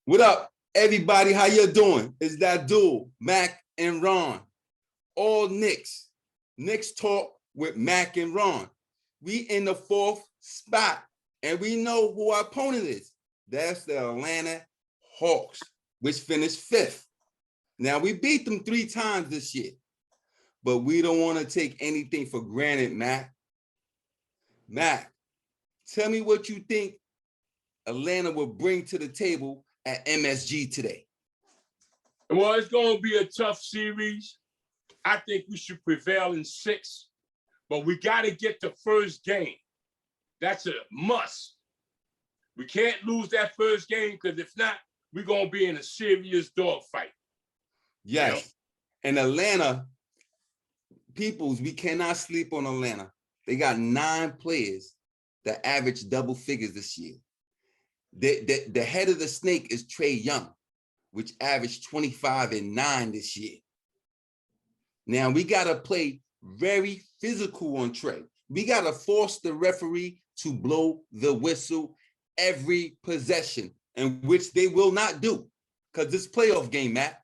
What up, everybody? How you doing? It's that duel, Mac and Ron. All Knicks. Knicks talk with Mac and Ron. We in the fourth spot, and we know who our opponent is. That's the Atlanta Hawks, which finished fifth. Now, we beat them 3 times this year, but we don't want to take anything for granted, Mac. Mac, tell me what you think Atlanta will bring to the table at MSG today. Well, it's going to be a tough series. I think we should prevail in 6, but we got to get the first game. That's a must. We can't lose that first game because if not, we're going to be in a serious dogfight. Yes. You know? And Atlanta, peoples, we cannot sleep on Atlanta. They got 9 players that average double figures this year. The head of the snake is Trey Young, which averaged 25 and 9 this year. Now, we got to play very physical on Trey. We got to force the referee to blow the whistle every possession, and which they will not do because it's playoff game, Matt.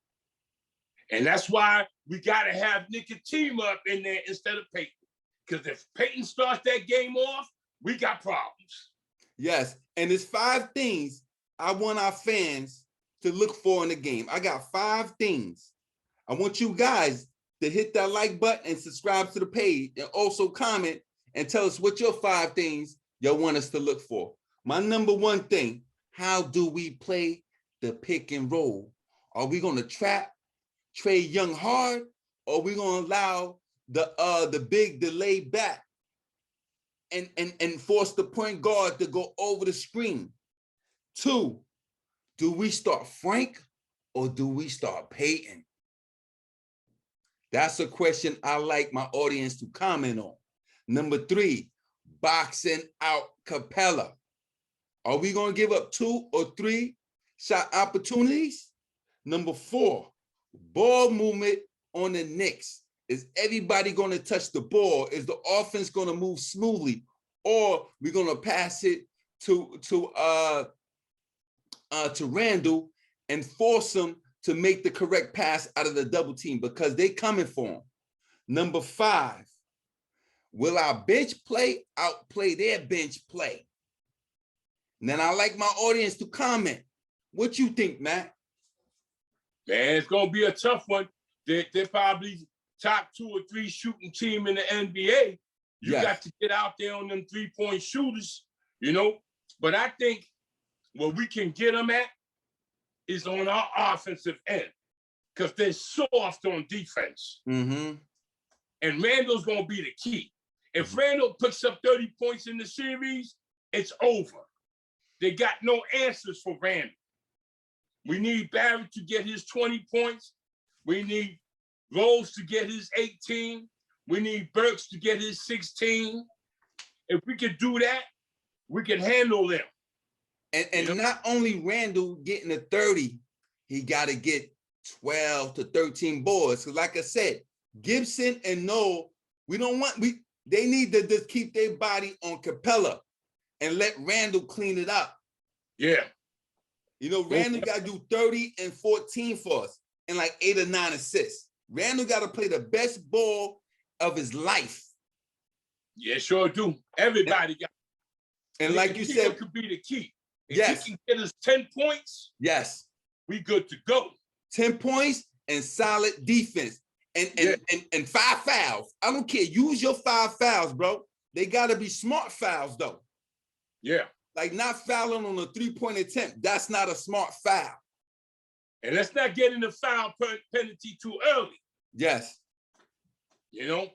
And that's why we got to have Knick and team up in there instead of Peyton. Because if Peyton starts that game off, we got problems. Yes, and there's 5 things I want our fans to look for in the game. I got 5 things. I want you guys to hit that like button and subscribe to the page, and also comment and tell us what your 5 things y'all want us to look for. My number 1 thing, how do we play the pick and roll? Are we going to trap Trey Young hard, or are we going to allow the big delay back and force the point guard to go over the screen? 2, do we start Frank or do we start Peyton? That's a question I like my audience to comment on. Number 3, boxing out Capella. Are we going to give up 2 or 3 shot opportunities? Number 4, ball movement on the Knicks. Is everybody going to touch the ball? Is the offense going to move smoothly, or we're going to pass it to Randall and force him to make the correct pass out of the double team because they coming for him? Number 5, will our bench play outplay their bench play? And then I like my audience to comment. What you think, Matt? Man, it's going to be a tough one. They're probably top 2 or 3 shooting team in the NBA. You got to get out there on them 3-point shooters, you know. But I think where we can get them at is on our offensive end because they're soft on defense. Mm-hmm. And Randall's going to be the key. If Randall puts up 30 points in the series, it's over. They got no answers for Randall. We need Barrett to get his 20 points. We need Rose to get his 18. We need Burks to get his 16. If we could do that, we can handle them. And you know? Not only Randall getting a 30, he got to get 12 to 13 boards. Because like I said, Gibson and Noel, they need to just keep their body on Capella and let Randall clean it up. Yeah. You know, Randall got to do 30 and 14 for us and like 8 or 9 assists. Randall got to play the best ball of his life. Yeah, sure do. Everybody got. And like you said, could be the key. If yes, he can get us 10 points, yes, we good to go. 10 points and solid defense and 5 fouls. I don't care. Use your 5 fouls, bro. They got to be smart fouls though. Yeah. Like not fouling on a 3-point attempt. That's not a smart foul. And let's not get in the foul penalty too early. Yes. You know?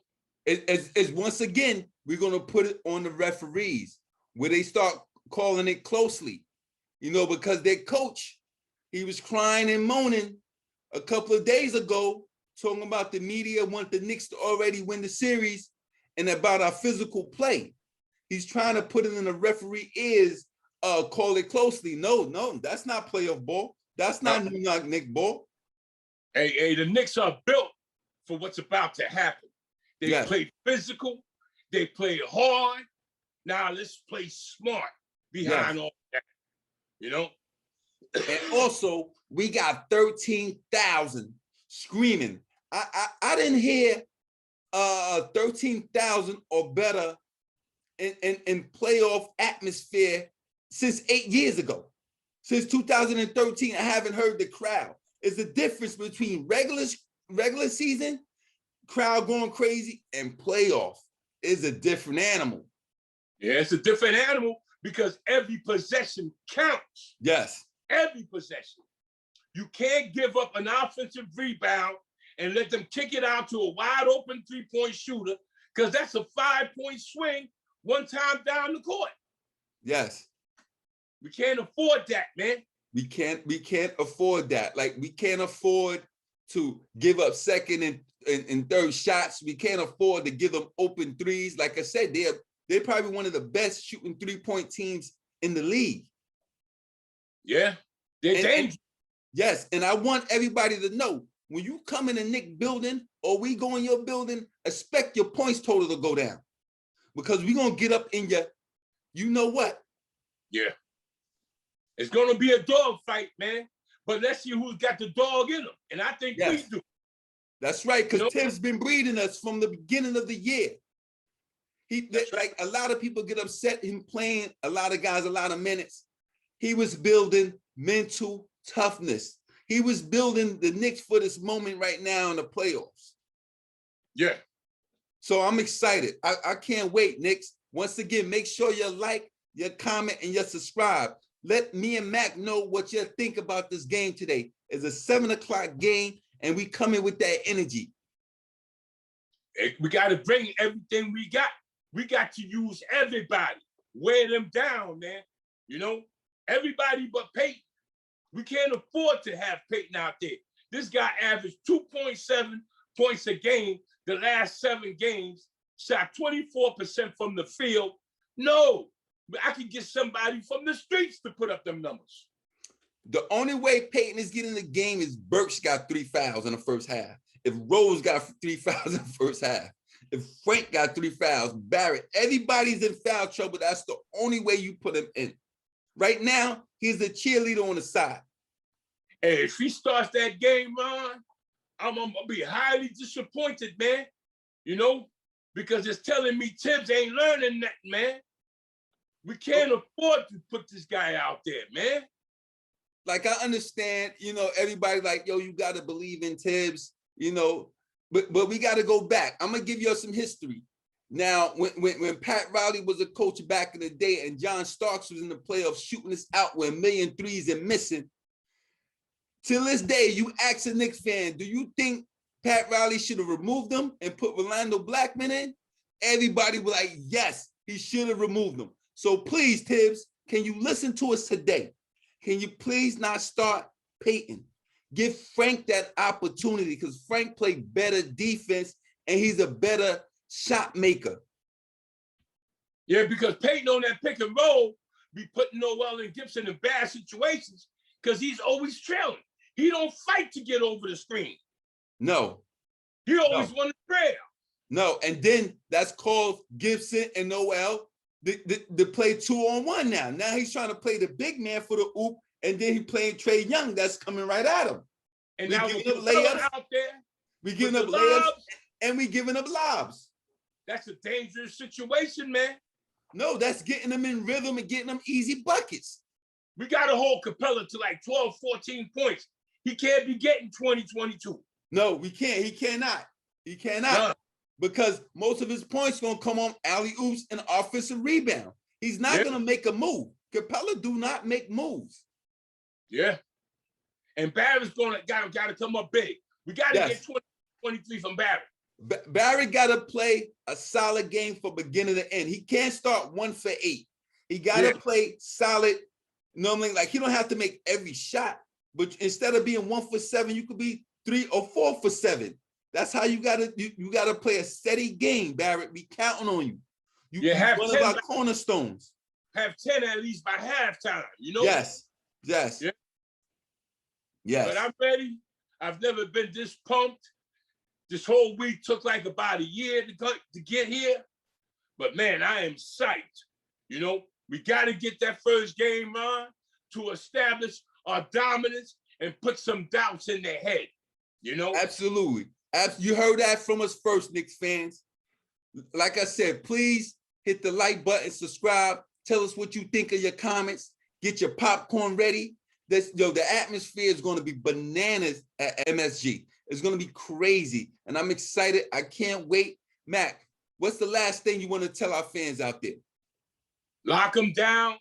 It's once again, we're going to put it on the referees where they start calling it closely, you know, because their coach, he was crying and moaning a couple of days ago, talking about the media want the Knicks to already win the series and about our physical play. He's trying to put it in the referee ears, call it closely. No, that's not playoff ball. That's not New York Knicks ball. Hey, the Knicks are built for what's about to happen. They play physical. They play hard. Now let's play smart behind all that, you know? And also, we got 13,000 screaming. I didn't hear 13,000 or better in playoff atmosphere since 8 years ago. Since 2013, I haven't heard the crowd. It's the difference between regular season, crowd going crazy, and playoff is a different animal. Yeah, it's a different animal because every possession counts. Yes. Every possession. You can't give up an offensive rebound and let them kick it out to a wide open three-point shooter, because that's a 5-point swing one time down the court. Yes. We can't afford that, man. We can't afford that. Like, we can't afford to give up second and third shots. We can't afford to give them open threes. Like I said, they're probably one of the best shooting three-point teams in the league. Yeah, they're dangerous. Yes, and I want everybody to know, when you come in a Knick building or we go in your building, expect your points total to go down, because we're going to get up in your, you know what? Yeah. It's going to be a dog fight, man. But let's see who's got the dog in them. And I think we do. That's right, because Tim's been breeding us from the beginning of the year. Like, a lot of people get upset him playing a lot of guys a lot of minutes. He was building mental toughness. He was building the Knicks for this moment right now in the playoffs. Yeah. So I'm excited. I can't wait, Knicks. Once again, make sure you like, you comment, and you subscribe. Let me and Mac know what you think about this game today. It's a 7 o'clock game, and we come in with that energy. We got to bring everything we got. We got to use everybody. Wear them down, man. You know, everybody but Peyton. We can't afford to have Peyton out there. This guy averaged 2.7 points a game the last 7 games, shot 24% from the field. No, I can get somebody from the streets to put up them numbers. The only way Peyton is getting the game is Burks got 3 fouls in the first half. If Rose got 3 fouls in the first half, if Frank got 3 fouls, Barrett, everybody's in foul trouble. That's the only way you put him in. Right now, he's the cheerleader on the side. And if he starts that game, Ron, I'm gonna be highly disappointed, man. You know, because it's telling me Tibbs ain't learning that, man. We can't afford to put this guy out there, man. Like, I understand, you know, everybody like, yo, you got to believe in Tibbs, you know, but we got to go back. I'm going to give you some history. Now, when Pat Riley was a coach back in the day and John Starks was in the playoffs shooting us out with 1 million threes and missing, till this day, you ask a Knicks fan, do you think Pat Riley should have removed them and put Rolando Blackman in? Everybody was like, yes, he should have removed them. So please, Tibbs, can you listen to us today? Can you please not start Peyton? Give Frank that opportunity, because Frank played better defense and he's a better shot maker. Yeah, because Peyton on that pick and roll be putting Noel and Gibson in bad situations because he's always trailing. He don't fight to get over the screen. No. He always want to trail. No, and then that's called Gibson and Noel to play 2-on-1 now. Now he's trying to play the big man for the oop, and then he playing Trae Young that's coming right at him. And we now giving up layups out there. We giving up layups and we giving up lobs. That's a dangerous situation, man. No, that's getting them in rhythm and getting them easy buckets. We got to hold Capella to like 12, 14 points. He can't be getting 20, 22. No, we can't. He cannot. He cannot. None. Because most of his points going to come on alley-oops and offensive rebound. He's not going to make a move. Capella do not make moves. Yeah. And Barrett's got to come up big. We got to get 20, 23 from Barrett. Barrett got to play a solid game from beginning to end. He can't start 1 for 8. He got to play solid. Normally, like, he don't have to make every shot, but instead of being 1 for 7, you could be 3 or 4 for 7. That's how you gotta play a steady game, Barrett. We counting on you. You're one of our cornerstones. Have 10 at least by halftime, you know? Yes. Yes. Yeah. Yes. But I'm ready. I've never been this pumped. This whole week took like about a year to get here. But man, I am psyched. You know, we got to get that first game on to establish our dominance and put some doubts in their head, you know? Absolutely. You heard that from us first, Knicks fans. Like I said, please hit the like button, subscribe, tell us what you think of your comments, get your popcorn ready. The atmosphere is going to be bananas at MSG. It's going to be crazy, and I'm excited. I can't wait. Mac, what's the last thing you want to tell our fans out there? Lock them down,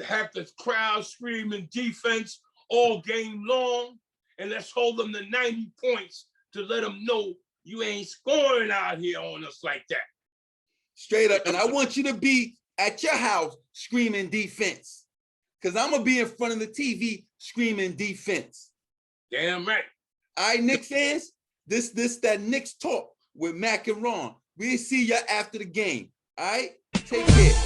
have the crowd screaming defense all game long, and let's hold them to 90 points to let them know you ain't scoring out here on us like that. Straight up. And I want you to be at your house screaming defense, because I'm going to be in front of the TV screaming defense. Damn right. All right, Knicks fans, this that Knicks talk with Mac and Ron. We'll see you after the game. All right? Take care.